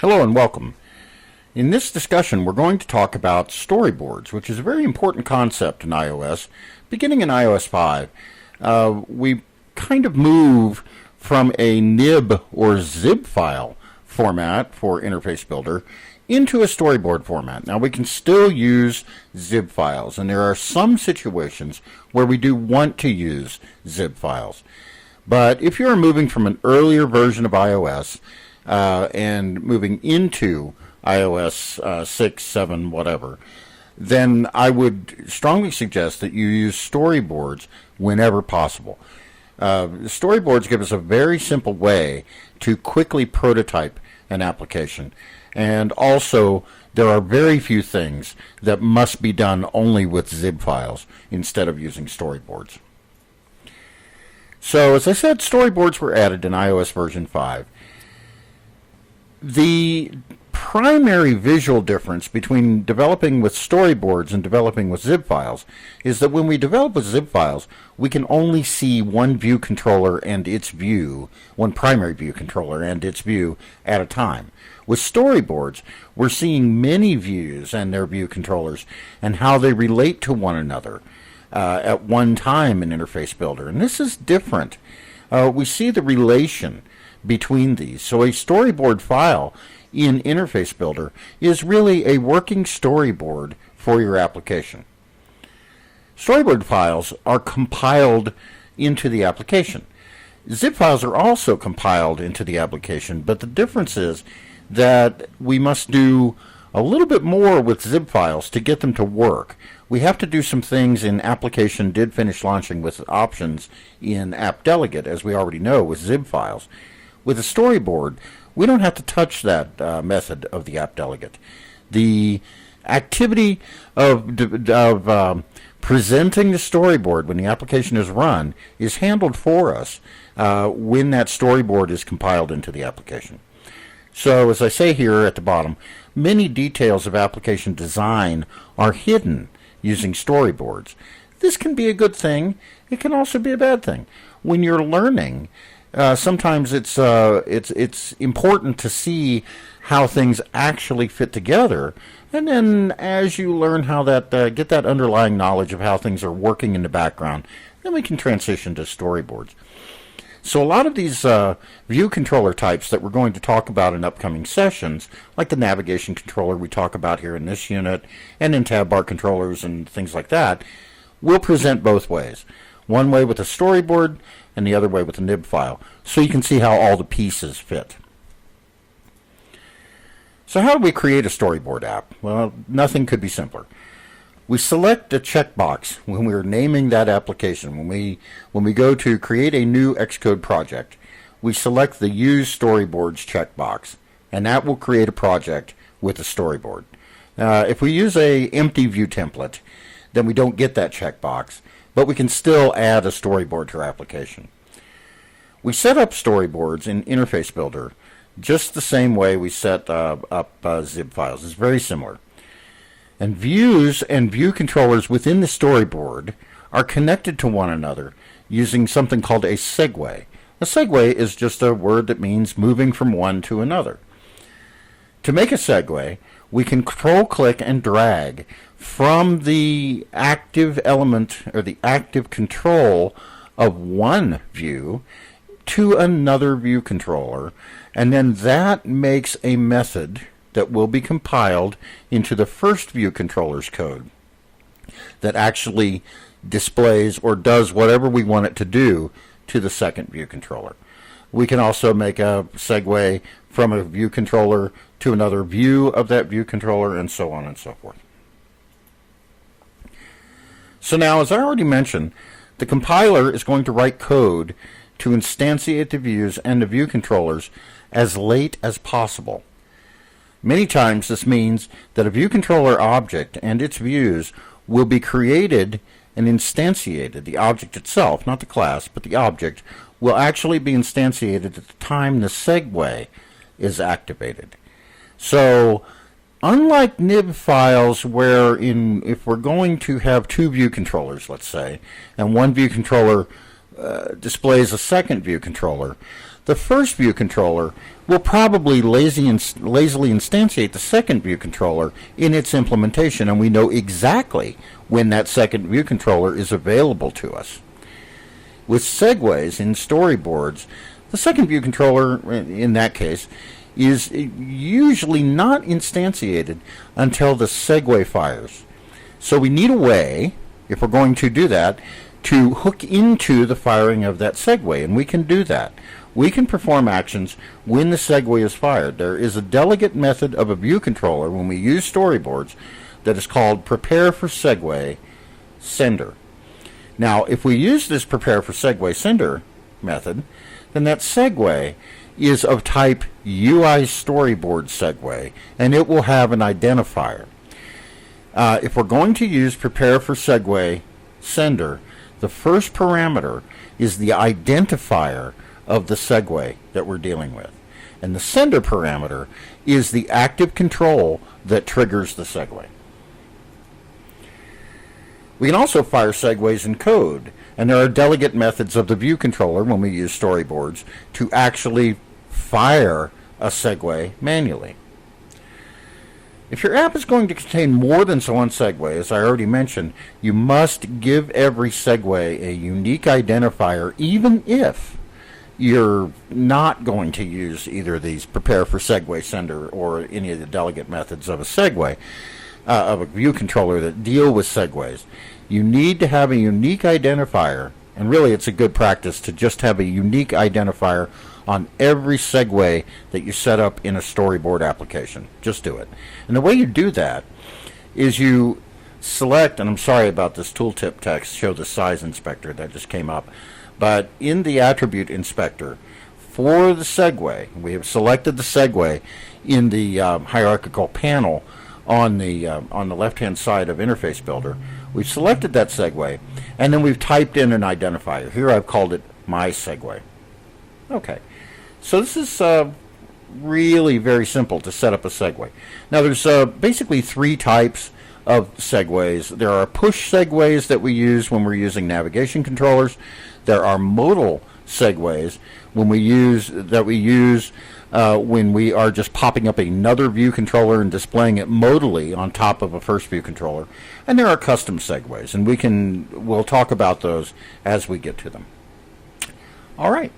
Hello and welcome. In this discussion, we're going to talk about storyboards, which is a very important concept in iOS. Beginning in iOS 5, we kind of move from a nib or zip file format for Interface Builder into a storyboard format. Now, we can still use zip files, and there are some situations where we do want to use zip files. But if you're moving from an earlier version of iOS and moving into iOS 6, 7, whatever, then I would strongly suggest that you use storyboards whenever possible. Storyboards give us a very simple way to quickly prototype an application. And also, there are very few things that must be done only with zip files instead of using storyboards. So, as I said, storyboards were added in iOS version 5. The primary visual difference between developing with storyboards and developing with zip files is that when we develop with zip files, we can only see one view controller and its view, one primary view controller and its view at a time. With storyboards, we're seeing many views and their view controllers and how they relate to one another at one time in Interface Builder. And this is different. We see the relation between these. So a storyboard file in Interface Builder is really a working storyboard for your application. Storyboard files are compiled into the application. Zip files are also compiled into the application, but the difference is that we must do a little bit more with zip files to get them to work. We have to do some things in application did finish launching with options in app delegate, as we already know with zip files. With a storyboard, we don't have to touch that method of the app delegate. The activity of presenting the storyboard when the application is run is handled for us when that storyboard is compiled into the application. So, as I say here at the bottom, many details of application design are hidden using storyboards. This can be a good thing. It can also be a bad thing. When you're learning, sometimes it's important to see how things actually fit together, and then as you learn how that get that underlying knowledge of how things are working in the background, then we can transition to storyboards. So a lot of these view controller types that we're going to talk about in upcoming sessions, like the navigation controller we talk about here in this unit, and in tab bar controllers and things like that, will present both ways. One way with a storyboard and the other way with a nib file, so you can see how all the pieces fit. So how do we create a storyboard app? Well, nothing could be simpler. We select a checkbox when we're naming that application. When we go to create a new Xcode project, we select the Use Storyboards checkbox, and that will create a project with a storyboard. If we use a empty view template, then we don't get that checkbox, but we can still add a storyboard to our application. We set up storyboards in Interface Builder just the same way we set up zip files. It's very similar. And views and view controllers within the storyboard are connected to one another using something called a segue. A segue is just a word that means moving from one to another. To make a segue, we can control-click and drag from the active element or the active control of one view to another view controller, and then that makes a method that will be compiled into the first view controller's code that actually displays or does whatever we want it to do to the second view controller. We can also make a segue from a view controller to another view of that view controller, and so on and so forth. So now, as I already mentioned, the compiler is going to write code to instantiate the views and the view controllers as late as possible. Many times this means that a view controller object and its views will be created and instantiated. The object itself, not the class, but the object, will actually be instantiated at the time the segue is activated. So, unlike nib files where if we're going to have two view controllers, let's say, and one view controller displays a second view controller, the first view controller will probably lazily instantiate the second view controller in its implementation, and we know exactly when that second view controller is available to us. With segues in storyboards, the second view controller, in that case, is usually not instantiated until the segue fires. So we need a way, if we're going to do that, to hook into the firing of that segue, and we can do that. We can perform actions when the segue is fired. There is a delegate method of a view controller when we use storyboards that is called prepare for segue sender. Now, if we use this prepare for segue sender method, then that segue is of type UI storyboard segue, and it will have an identifier. If we're going to use prepare for segue sender, the first parameter is the identifier of the segue that we're dealing with. And the sender parameter is the active control that triggers the segue. We can also fire segues in code, and there are delegate methods of the view controller when we use storyboards to actually fire a segue manually. If your app is going to contain more than one segue, as I already mentioned, you must give every segue a unique identifier, even if you're not going to use either of these prepare for segue sender or any of the delegate methods of a segue, of a view controller that deal with segues. You need to have a unique identifier, and really it's a good practice to just have a unique identifier on every segue that you set up in a storyboard application. Just do it. And the way you do that is you select, and I'm sorry about this tooltip text, show the size inspector that just came up, but in the attribute inspector for the segue, we have selected the segue in the hierarchical panel on the left-hand side of Interface Builder. We've selected that segue, and then we've typed in an identifier. Here I've called it my segue. Okay, so this is really very simple to set up a segue. Now there's basically three types of segues. There are push segues that we use when we're using navigation controllers. There are modal segues when we use when we are just popping up another view controller and displaying it modally on top of a first view controller. And there are custom segues, and we'll talk about those as we get to them. All right.